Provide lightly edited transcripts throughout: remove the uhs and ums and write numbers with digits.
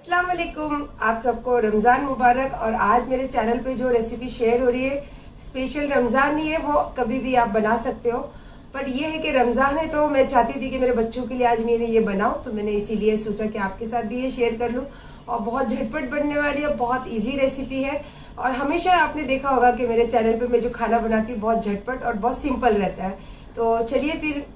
अस्सलाम वालेकुम, आप सबको रमज़ान मुबारक। और आज मेरे चैनल पे जो रेसिपी शेयर हो रही है स्पेशल रमज़ान नहीं है, वो कभी भी आप बना सकते हो। बट ये है कि रमज़ान है तो मैं चाहती थी कि मेरे बच्चों के लिए आज मैंने ये बनाऊं, तो मैंने इसीलिए सोचा कि आपके साथ भी ये शेयर कर लूं। और बहुत झटपट बनने वाली है, बहुत इजी रेसिपी है। और हमेशा आपने देखा होगा कि मेरे चैनल पे मैं जो खाना बनाती हूँ बहुत झटपट और बहुत सिंपल रहता है। तो चलिए फिर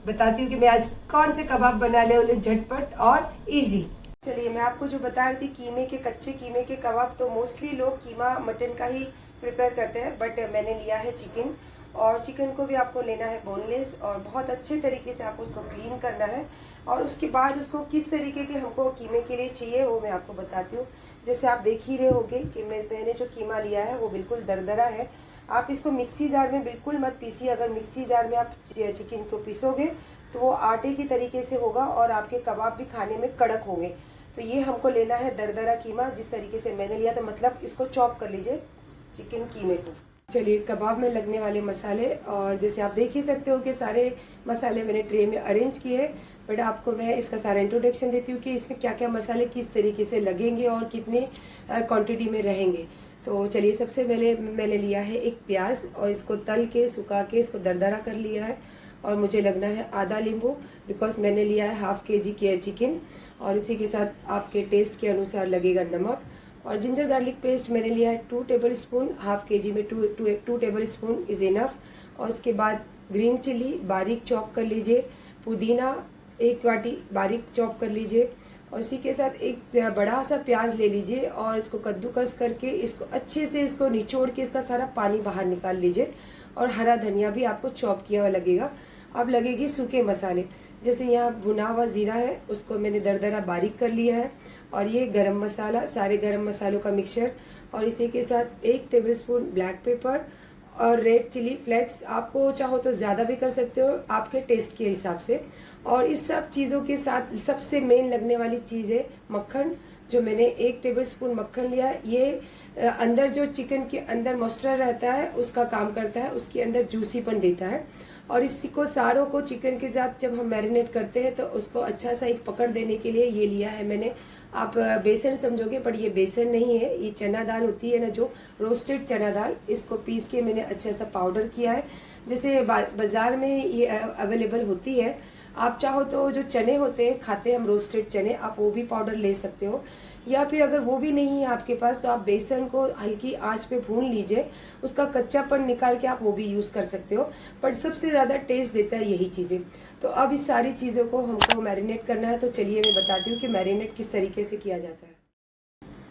बताती हूँ कि मैं आज कौन से कबाब बना ले झटपट और इजी। चलिए मैं आपको जो बता रही थी कीमे के, कच्चे कीमे के कबाब, तो मोस्टली लोग कीमा मटन का ही प्रिपेयर करते हैं, बट मैंने लिया है चिकन। और चिकन को भी आपको लेना है बोनलेस, और बहुत अच्छे तरीके से आपको उसको क्लीन करना है। और उसके बाद उसको किस तरीके के हमको कीमे के लिए चाहिए वो मैं आपको बताती हूँ। जैसे आप देख ही रहे होंगे कि मैंने जो कीमा लिया है वो बिल्कुल दरदरा है। आप इसको मिक्सी जार में बिल्कुल मत पीसिए। अगर मिक्सी जार में आप चिकन को पीसोगे तो वो आटे की तरीके से होगा और आपके कबाब भी खाने में कड़क होंगे। तो ये हमको लेना है दरदरा कीमा, जिस तरीके से मैंने लिया। तो मतलब इसको चॉप कर लीजिए चिकन कीमे को। चलिए कबाब में लगने वाले मसाले, और जैसे आप देख ही सकते हो कि सारे मसाले मैंने ट्रे में अरेंज किए। बट आपको मैं इसका सारा इंट्रोडक्शन देती हूँ कि इसमें क्या क्या मसाले किस तरीके से लगेंगे और कितने क्वांटिटी में रहेंगे। तो चलिए सबसे पहले मैंने लिया है एक प्याज, और इसको तल के सुखा के इसको दरदरा कर लिया है। और मुझे लगना है आधा नींबू, बिकॉज मैंने लिया है हाफ केजी के चिकन। और इसी के साथ आपके टेस्ट के अनुसार लगेगा नमक। और जिंजर गार्लिक पेस्ट मैंने लिया है 2 टेबल स्पून। हाफ केजी में 2 टेबल स्पून इज इनफ। और इसके बाद ग्रीन चिली बारीक चॉप कर लीजिए। पुदीना 1 वाटी बारीक चॉप कर लीजिए। और इसी के साथ एक बड़ा सा प्याज ले लीजिए और इसको कद्दूकस करके इसको अच्छे से इसको निचोड़ के इसका सारा पानी बाहर निकाल लीजिए। और हरा धनिया भी आपको चॉप किया हुआ लगेगा। अब लगेगी सूखे मसाले, जैसे यहाँ भुना हुआ जीरा है उसको मैंने दरदरा बारीक कर लिया है। और ये गरम मसाला, सारे गरम मसालों का मिक्सचर। और इसी के साथ 1 टेबलस्पून ब्लैक पेपर और रेड चिली फ्लेक्स। आपको चाहो तो ज़्यादा भी कर सकते हो आपके टेस्ट के हिसाब से। और इस सब चीज़ों के साथ सबसे मेन लगने वाली चीज़ है मक्खन, जो मैंने 1 टेबलस्पून मक्खन लिया है। ये अंदर जो चिकन के अंदर मॉइस्चर रहता है उसका काम करता है, उसके अंदर जूसीपन देता है। और इसी को सारों को चिकन के साथ जब हम मैरिनेट करते हैं तो उसको अच्छा सा एक पकड़ देने के लिए ये लिया है मैंने। आप बेसन समझोगे, पर ये बेसन नहीं है, ये चना दाल होती है ना, जो रोस्टेड चना दाल। इसको पीस के मैंने अच्छा सा पाउडर किया है, जैसे बाजार में ये अवेलेबल होती है। आप चाहो तो जो चने होते हैं खाते हैं हम रोस्टेड चने, आप वो भी पाउडर ले सकते हो। या फिर अगर वो भी नहीं है आपके पास तो आप बेसन को हल्की आंच पे भून लीजिए, उसका कच्चापन निकाल के आप वो भी यूज़ कर सकते हो। पर सबसे ज़्यादा टेस्ट देता है यही चीज़ें। तो अब इस सारी चीज़ों को हमको मैरिनेट करना है। तो चलिए मैं बताती हूँ कि मैरिनेट किस तरीके से किया जाता है।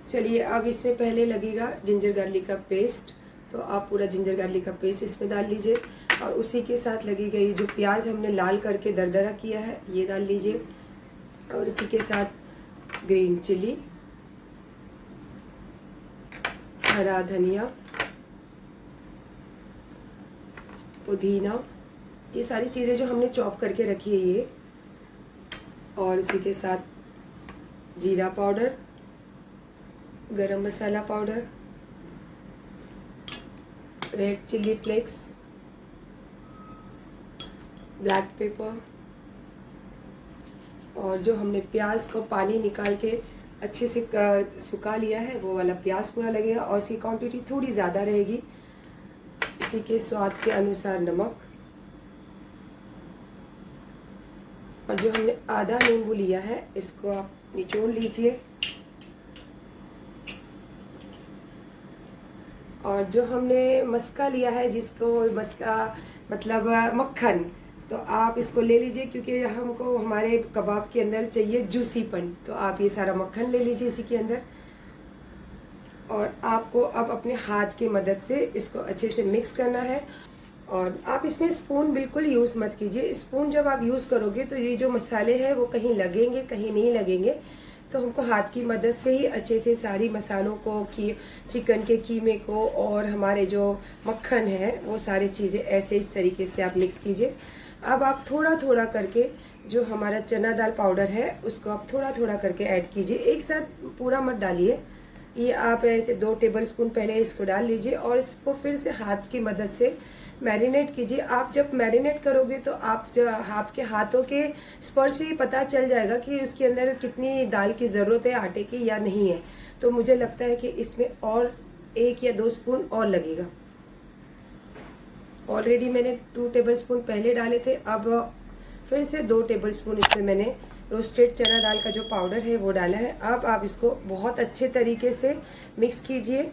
चलिए अब इसमें पहले लगेगा जिंजर गार्लिक का पेस्ट। तो आप पूरा जिंजर गार्लिक का पेस्ट इसमें डाल लीजिए। और उसी के साथ लगेगा ये जो प्याज हमने लाल करके दरदरा किया है ये डाल लीजिए। और इसी के साथ ग्रीन चिली, हरा धनिया, पुदीना, ये सारी चीज़ें जो हमने चॉप करके रखी है ये। और इसी के साथ जीरा powder, garam masala powder, red chilli flakes, black pepper. और जो हमने प्याज को पानी निकाल के अच्छे से सुखा लिया है वो वाला प्याज पूरा लगेगा। और इसकी क्वांटिटी थोड़ी ज़्यादा रहेगी। इसी के स्वाद के अनुसार नमक। और जो हमने आधा नींबू लिया है इसको आप निचोड़ लीजिए। और जो हमने मस्का लिया है, जिसको मस्का मतलब मक्खन, तो आप इसको ले लीजिए, क्योंकि हमको हमारे कबाब के अंदर चाहिए जूसीपन। तो आप ये सारा मक्खन ले लीजिए इसी के अंदर। और आपको अब अपने हाथ की मदद से इसको अच्छे से मिक्स करना है। और आप इसमें स्पून बिल्कुल यूज़ मत कीजिए। स्पून जब आप यूज़ करोगे तो ये जो मसाले हैं वो कहीं लगेंगे कहीं नहीं लगेंगे। तो हमको हाथ की मदद से ही अच्छे से सारी मसालों को, चिकन के कीमे को और हमारे जो मक्खन है वो सारी चीज़ें ऐसे इस तरीके से आप मिक्स कीजिए। अब आप थोड़ा थोड़ा करके जो हमारा चना दाल पाउडर है उसको आप थोड़ा थोड़ा करके ऐड कीजिए, एक साथ पूरा मत डालिए। ये आप ऐसे 2 टेबल स्पून पहले इसको डाल लीजिए और इसको फिर से हाथ की मदद से मैरिनेट कीजिए। आप जब मैरिनेट करोगे तो आपके हाथों के स्पर्श से ही पता चल जाएगा कि उसके अंदर कितनी दाल की ज़रूरत है आटे की या नहीं है। तो मुझे लगता है कि इसमें और 1 या 2 स्पून और लगेगा। ऑलरेडी मैंने 2 टेबलस्पून पहले डाले थे, अब फिर से 2 टेबलस्पून इसमें मैंने रोस्टेड चना दाल का जो पाउडर है वो डाला है। अब आप इसको बहुत अच्छे तरीके से मिक्स कीजिए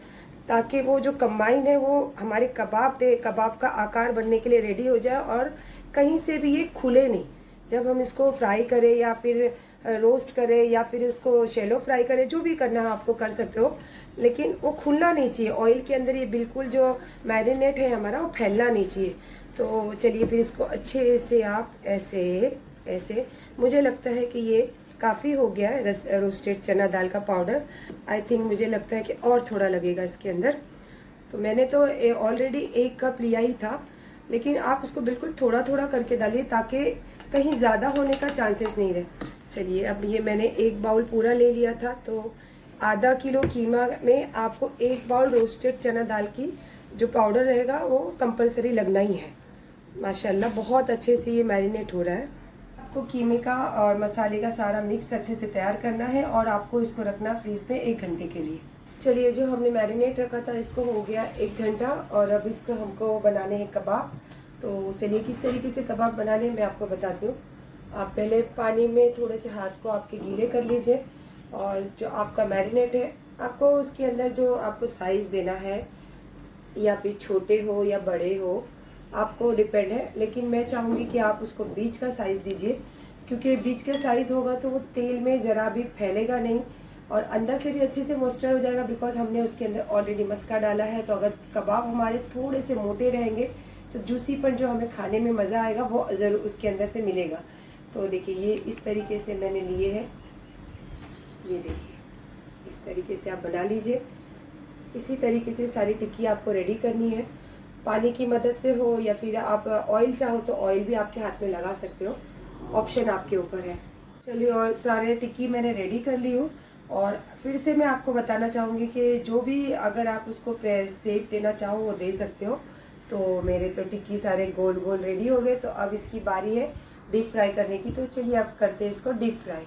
ताकि वो जो कंबाइन है वो हमारे कबाब का आकार बनने के लिए रेडी हो जाए और कहीं से भी ये खुले नहीं। जब हम इसको फ्राई करें या फिर रोस्ट करें या फिर इसको शैलो फ्राई करें, जो भी करना है आपको कर सकते हो, लेकिन वो खुलना नहीं चाहिए ऑयल के अंदर। ये बिल्कुल जो मैरिनेट है हमारा वो फैलना नहीं चाहिए। तो चलिए फिर इसको अच्छे से आप ऐसे मुझे लगता है कि ये काफ़ी हो गया है रोस्टेड चना दाल का पाउडर। आई थिंक मुझे लगता है कि और थोड़ा लगेगा इसके अंदर। तो मैंने तो ऑलरेडी 1 कप लिया ही था, लेकिन आप उसको बिल्कुल थोड़ा थोड़ा करके डालिए ताकि कहीं ज़्यादा होने का चांसेस नहीं रहे। चलिए अब ये मैंने 1 बाउल पूरा ले लिया था, तो आधा किलो कीमा में आपको 1 बाउल रोस्टेड चना दाल की जो पाउडर रहेगा वो कंपलसरी लगना ही है। माशाल्लाह बहुत अच्छे से ये मैरिनेट हो रहा है। आपको कीमे का और मसाले का सारा मिक्स अच्छे से तैयार करना है और आपको इसको रखना फ्रीज में 1 घंटे के लिए। चलिए जो हमने मैरिनेट रखा था इसको हो गया 1 घंटा और अब इसको हमको बनाने हैं कबाब। तो चलिए किस तरीके से कबाब बनाने मैं आपको बताती हूँ। आप पहले पानी में थोड़े से हाथ को आपके गीले कर लीजिए और जो आपका मैरिनेट है आपको उसके अंदर जो आपको साइज़ देना है, या फिर छोटे हो या बड़े हो आपको डिपेंड है, लेकिन मैं चाहूँगी कि आप उसको बीच का साइज़ दीजिए, क्योंकि बीच का साइज़ होगा तो वो तेल में ज़रा भी फैलेगा नहीं और अंदर से भी अच्छे से मॉइस्चर हो जाएगा, बिकॉज हमने उसके अंदर ऑलरेडी मस्का डाला है। तो अगर कबाब हमारे थोड़े से मोटे रहेंगे तो जूसीपन जो हमें खाने में मज़ा आएगा वो ज़रूर उसके अंदर से मिलेगा। तो देखिए ये इस तरीके से मैंने लिए हैं, ये देखिए इस तरीके से आप बना लीजिए। इसी तरीके से सारी टिक्की आपको रेडी करनी है। पानी की मदद से हो या फिर आप ऑयल चाहो तो ऑयल भी आपके हाथ में लगा सकते हो, ऑप्शन आपके ऊपर है। चलिए और सारे टिक्की मैंने रेडी कर ली हूँ और फिर से मैं आपको बताना चाहूँगी कि जो भी अगर आप उसको शेप देना चाहो वो दे सकते हो। तो मेरे तो टिक्की सारे गोल गोल रेडी हो गए, तो अब इसकी बारी है डीप फ्राई करने की। तो चलिए आप करते हैं इसको डीप फ्राई।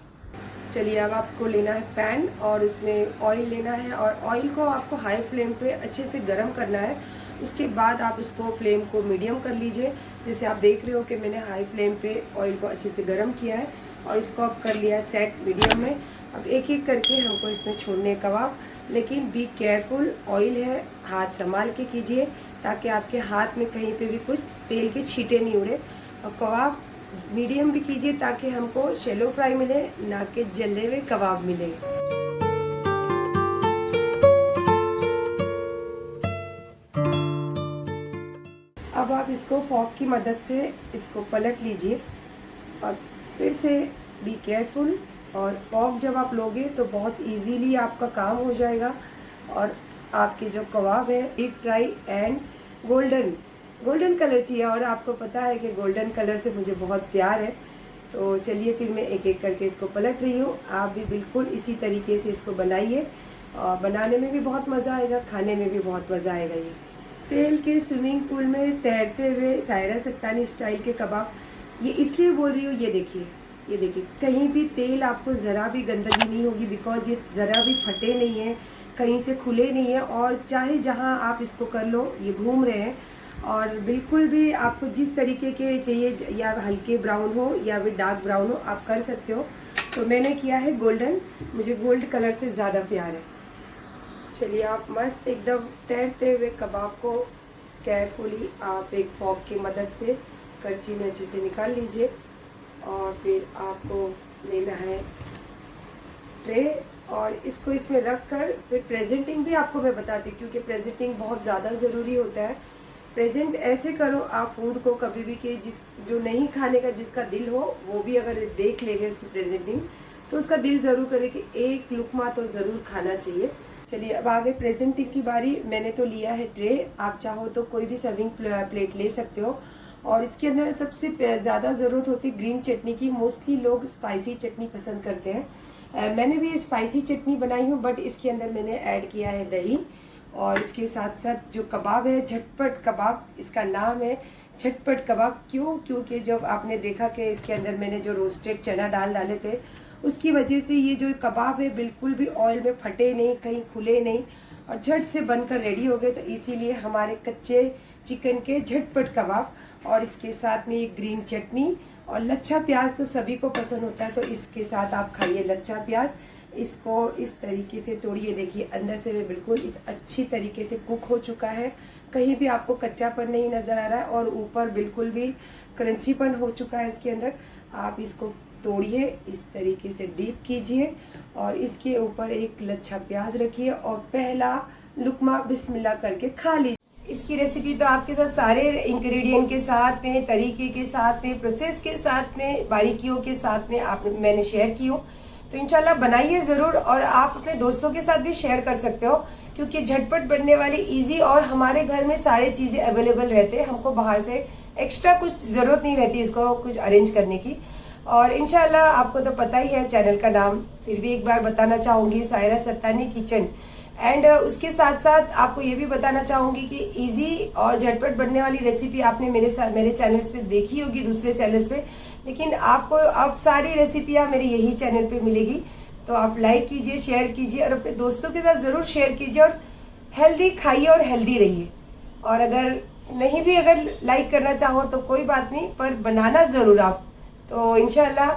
चलिए अब आपको लेना है पैन और उसमें ऑयल लेना है और ऑयल को आपको हाई फ्लेम पे अच्छे से गर्म करना है। उसके बाद आप उसको फ्लेम को मीडियम कर लीजिए। जैसे आप देख रहे हो कि मैंने हाई फ्लेम पे ऑयल को अच्छे से गर्म किया है और इसको अब कर लिया है सेट मीडियम में। अब एक एक करके हमको इसमें छोड़ने कबाब, लेकिन बी केयरफुल, ऑयल है हाथ संभाल के कीजिए ताकि आपके हाथ में कहीं पे भी कुछ तेल के छींटे नहीं उड़े। और कबाब मीडियम भी कीजिए ताकि हमको शैलो फ्राई मिले, ना कि जले हुए कबाब मिले। अब आप इसको फॉर्क की मदद से इसको पलट लीजिए और फिर से बी केयरफुल। और फॉर्क जब आप लोगे तो बहुत इजीली आपका काम हो जाएगा और आपके जो कबाब है deep fry and golden colour चाहिए। और आपको पता है कि गोल्डन कलर से मुझे बहुत प्यार है। तो चलिए फिर मैं एक एक करके इसको पलट रही हूँ। आप भी बिल्कुल इसी तरीके से इसको बनाइए और बनाने में भी बहुत मज़ा आएगा, खाने में भी बहुत मज़ा आएगा। ये तेल के स्विमिंग पूल में तैरते हुए सायरा सत्तानी स्टाइल के कबाब, ये इसलिए बोल रही हूँ। ये देखिए कहीं भी तेल आपको ज़रा भी गंदगी नहीं होगी, बिकॉज ये ज़रा भी फटे नहीं है, कहीं से खुले नहीं है और चाहे जहाँ आप इसको कर लो ये घूम रहे हैं। और बिल्कुल भी आपको जिस तरीके के चाहिए, या हल्के ब्राउन हो या फिर डार्क ब्राउन हो, आप कर सकते हो। तो मैंने किया है गोल्डन, मुझे गोल्ड कलर से ज़्यादा प्यार है। चलिए आप मस्त एकदम तैरते हुए कबाब को केयरफुली आप एक फॉर्क की मदद से करछी में अच्छे से निकाल लीजिए। और फिर आपको लेना है ट्रे और इसको इसमें रख कर फिर प्रेजेंटिंग भी आपको मैं बताती हूँ, क्योंकि प्रेजेंटिंग बहुत ज़्यादा ज़रूरी होता है। प्रेजेंट ऐसे करो आप फूड को कभी भी कि जो नहीं खाने का जिसका दिल हो वो भी अगर देख लेंगे उसकी प्रेजेंटिंग तो उसका दिल ज़रूर करे कि एक लुकमा तो ज़रूर खाना चाहिए। चलिए अब आगे प्रेजेंटिंग की बारी। मैंने तो लिया है ट्रे, आप चाहो तो कोई भी सर्विंग प्लेट ले सकते हो। और इसके अंदर सबसे ज़्यादा ज़रूरत होती है ग्रीन चटनी की। मोस्टली लोग स्पाइसी चटनी पसंद करते हैं। मैंने भी स्पाइसी चटनी बनाई हूँ, बट इसके अंदर मैंने ऐड किया है दही और इसके साथ साथ जो कबाब है झटपट कबाब, इसका नाम है झटपट कबाब। क्योंकि जब आपने देखा कि इसके अंदर मैंने जो रोस्टेड चना डाले थे, उसकी वजह से ये जो कबाब है बिल्कुल भी ऑयल में फटे नहीं, कहीं खुले नहीं और झट से बनकर रेडी हो गए। तो इसीलिए हमारे कच्चे चिकन के झटपट कबाब, और इसके साथ में एक ग्रीन चटनी और लच्छा प्याज तो सभी को पसंद होता है, तो इसके साथ आप खाइए लच्छा प्याज। इसको इस तरीके से तोड़िए, देखिए अंदर से भी बिल्कुल अच्छी तरीके से कुक हो चुका है, कहीं भी आपको कच्चापन नहीं नजर आ रहा है और ऊपर बिल्कुल भी क्रंचीपन हो चुका है इसके अंदर। आप इसको तोड़िए, इस तरीके से डीप कीजिए और इसके ऊपर एक लच्छा प्याज रखिए और पहला लुकमा बिस्मिल्लाह करके खा लीजिए। इसकी रेसिपी तो आपके साथ सारे इंग्रेडिएंट के साथ में, तरीके के साथ में, प्रोसेस के साथ में, बारीकियों के साथ में मैंने शेयर की हूँ। तो इंशाल्लाह बनाइए जरूर और आप अपने दोस्तों के साथ भी शेयर कर सकते हो, क्योंकि झटपट बनने वाली इजी और हमारे घर में सारी चीजें अवेलेबल रहते हैं, हमको बाहर से एक्स्ट्रा कुछ जरूरत नहीं रहती इसको कुछ अरेंज करने की। और इंशाल्लाह आपको तो पता ही है चैनल का नाम, फिर भी एक बार बताना चाहूंगी, सायरा सत्तानी किचन। एंड उसके साथ साथ आपको ये भी बताना चाहूंगी कि इजी और झटपट बनने वाली रेसिपी आपने मेरे चैनल्स पे देखी होगी, दूसरे चैनल्स पे, लेकिन आपको अब सारी रेसिपियां मेरे यही चैनल पे मिलेगी। तो आप लाइक कीजिए, शेयर कीजिए और अपने दोस्तों के साथ जरूर शेयर कीजिए और हेल्दी खाइए और हेल्दी रहिए। और अगर लाइक करना चाहो तो कोई बात नहीं, पर बनाना जरूर आप। तो इंशाल्लाह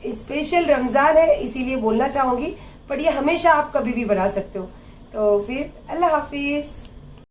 स्पेशल रमजान है इसीलिए बोलना चाहूंगी, पर ये हमेशा आप कभी भी बना सकते हो। तो फिर अल्लाह हाफिज।